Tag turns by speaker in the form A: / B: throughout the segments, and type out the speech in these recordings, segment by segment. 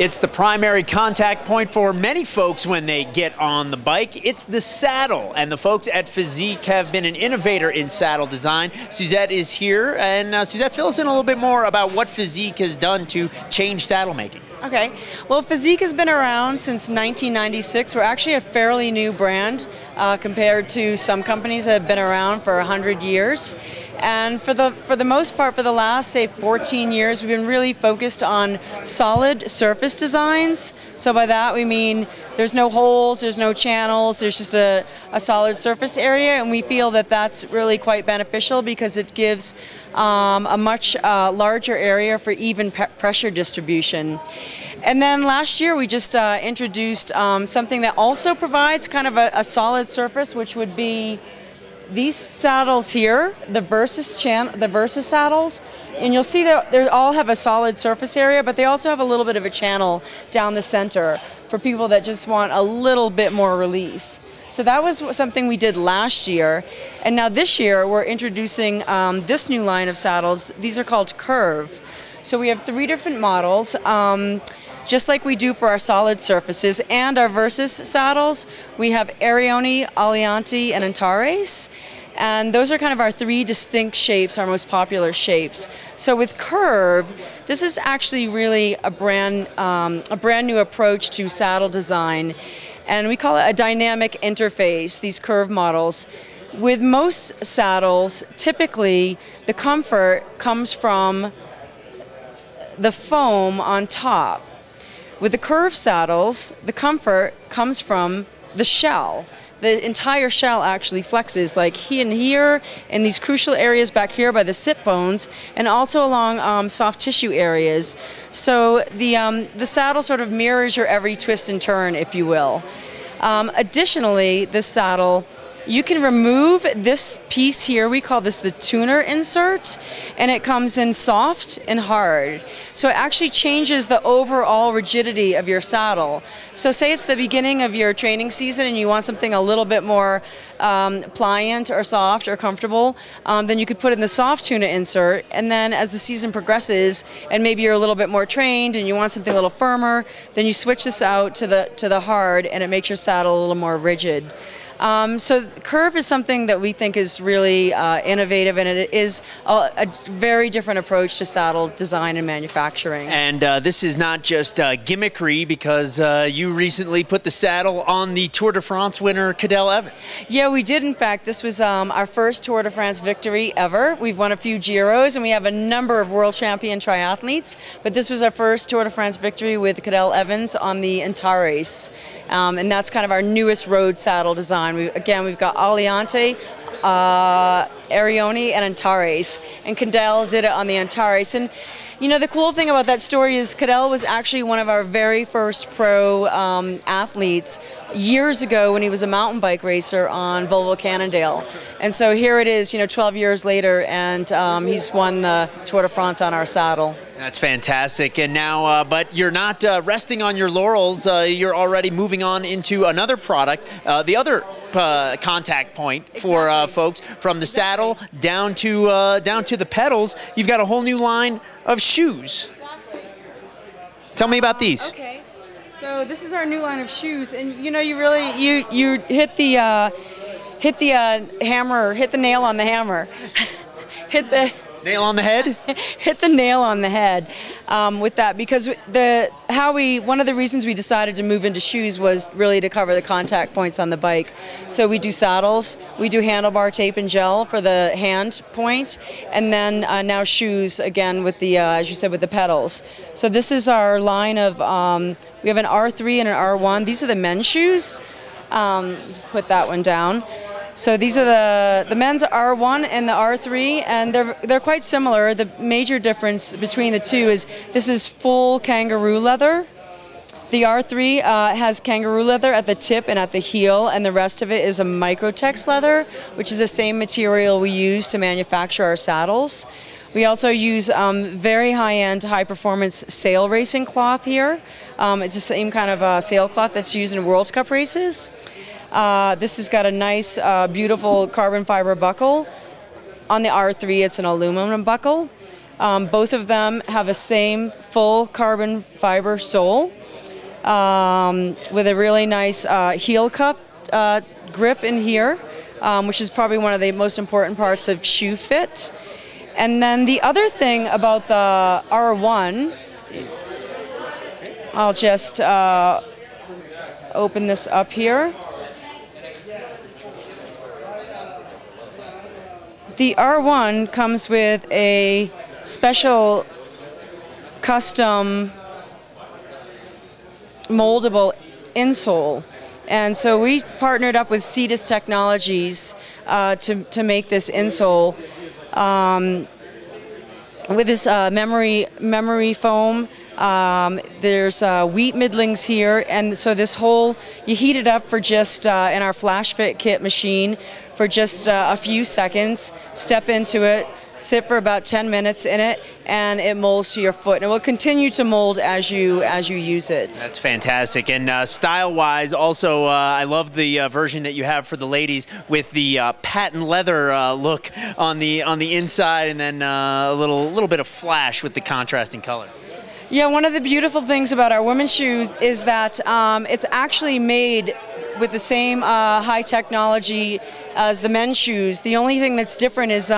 A: It's the primary contact point for many folks when they get on the bike. It's the saddle, and the folks at Physique have been an innovator in saddle design. Suzette is here, and Suzette, fill us in a little bit more about what Physique has done to change saddle making.
B: Okay, well, Physique has been around since 1996. We're actually a fairly new brand compared to some companies that have been around for 100 years. And for the most part, for the last, say, 14 years, we've been really focused on solid surface designs. So by that we mean there's no holes, there's no channels, there's just a solid surface area, and we feel that that's really quite beneficial because it gives a much larger area for even pressure distribution. And then last year we just introduced something that also provides kind of a solid surface, which would be these saddles here, the Versus saddles, and you'll see that they all have a solid surface area, but they also have a little bit of a channel down the center for people that just want a little bit more relief. So that was something we did last year, and now this year we're introducing this new line of saddles. These are called Curve. So we have 3 different models. Just like we do for our solid surfaces and our Versus saddles, we have Arione, Aliante, and Antares. And those are kind of our 3 distinct shapes, our most popular shapes. So with Curve, this is actually really a brand new approach to saddle design. And we call it a dynamic interface, these Curve models. With most saddles, typically the comfort comes from the foam on top. With the Curve saddles, the comfort comes from the shell. The entire shell actually flexes, like here, in these crucial areas back here by the sit bones, and also along soft tissue areas. So the saddle sort of mirrors your every twist and turn, if you will. Additionally, this saddle, you can remove this piece here, we call this the tuner insert, and it comes in soft and hard. So it actually changes the overall rigidity of your saddle. So say it's the beginning of your training season and you want something a little bit more pliant or soft or comfortable, then you could put in the soft tuner insert, and then as the season progresses and maybe you're a little bit more trained and you want something a little firmer, then you switch this out to the hard, and it makes your saddle a little more rigid. So Curve is something that we think is really innovative, and it is a very different approach to saddle design and manufacturing. And
A: this is not just gimmickry, because you recently put the saddle on the Tour de France winner, Cadel Evans.
B: Yeah, we did. In fact, this was our first Tour de France victory ever. We've won a few Giros, and we have a number of world champion triathletes, but this was our first Tour de France victory with Cadel Evans on the Antares. And that's kind of our newest road saddle design. We've got Aliante, Arione, and Antares, and Cadel did it on the Antares. And you know, the cool thing about that story is Cadel was actually one of our very first pro athletes years ago when he was a mountain bike racer on Volvo Cannondale. And so here it is, you know, 12 years later, and he's won the Tour de France on our saddle.
A: That's fantastic. And now, but you're not resting on your laurels. You're already moving on into another product, the other contact point for folks, from the saddle down to the pedals. You've got a whole new line of shoes.
B: Exactly.
A: Tell me about these.
B: Okay. So this is our new line of shoes, and you know, you really you hit the hammer, hit the nail on the hammer, hit the
A: nail on the head.
B: Hit the nail on the head with that, because one of the reasons we decided to move into shoes was really to cover the contact points on the bike. So we do saddles, we do handlebar tape and gel for the hand point, and then now shoes again with the as you said, with the pedals. So this is our line of we have an R3 and an R1. These are the men's shoes. Just put that one down. So these are the men's R1 and the R3, and they're quite similar. The major difference between the two is this is full kangaroo leather. The R3 has kangaroo leather at the tip and at the heel, and the rest of it is a Microtex leather, which is the same material we use to manufacture our saddles. We also use very high-end, high-performance sail racing cloth here. It's the same kind of sailcloth that's used in World Cup races. This has got a nice, beautiful carbon fiber buckle. On the R3, it's an aluminum buckle. Both of them have a same full carbon fiber sole with a really nice heel cup grip in here, which is probably one of the most important parts of shoe fit. And then the other thing about the R1, I'll just open this up here. The R1 comes with a special custom moldable insole. And so we partnered up with Cetus Technologies to make this insole with this memory foam. There's wheat middlings here, and so this whole, you heat it up for just, in our flash fit kit machine, for just a few seconds, step into it, sit for about 10 minutes in it, and it molds to your foot. And it will continue to mold as you use it.
A: That's fantastic. And style-wise, also, I love the version that you have for the ladies with the patent leather look on the inside, and then a little bit of flash with the contrasting color.
B: Yeah, one of the beautiful things about our women's shoes is that it's actually made with the same high technology as the men's shoes. The only thing that's different is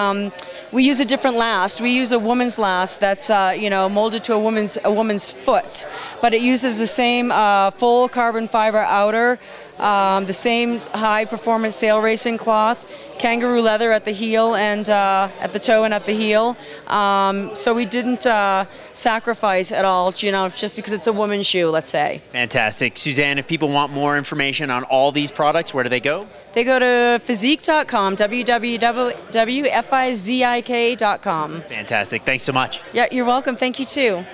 B: we use a different last. We use a woman's last that's molded to a woman's foot, but it uses the same full carbon fiber outer, the same high performance sail racing cloth, kangaroo leather at the heel and at the toe and at the heel. So we didn't sacrifice at all, just because it's a woman's shoe, let's say.
A: Fantastic. Suzanne, if people want more information on all these products, where do they go?
B: They go to physique.com, www.fizik.com.
A: Fantastic. Thanks so much.
B: Yeah, you're welcome. Thank you too.